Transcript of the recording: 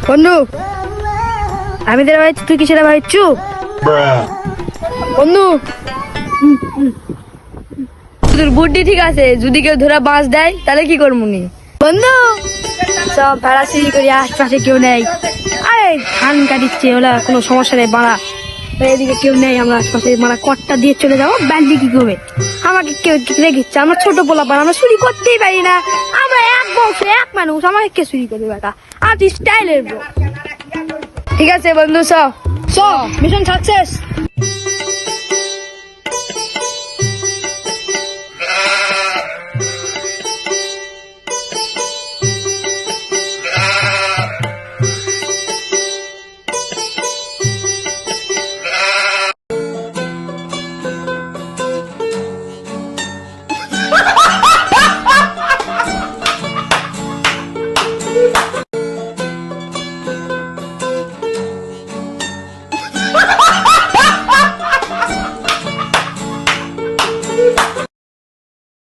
বন্ধু আমি তোরা ভাই, তুই কিসেরা ভাইছু বন্ধু? তোর বুদ্ধি ঠিক আছে, যদি কেউ ধরা বাঁশ দেয় তাহলে কি করবো নি বন্ধু? সব ভাড়াছিড়ি করি, আশপাশে কেউ নেই। আরে ধান কাটিচ্ছে, ওলা কোনো সমস্যা নেই বাড়া। এদিকে কেউ নেই, আমরা আশপাশে মারা কটটা দিয়ে চলে যাবো। ব্যান্ডি কি করবে? আমাকে কেউ রেখেছে, আমরা ছোট পোলাপান, আমরা চুরি করতেই পারি না। আমরা এক বংশ এক মানুষ, আমাকে কে চুরি করবে বেটা? আর স্টাইলের। ঠিক আছে বন্ধু, চ মিশন সাকসেস।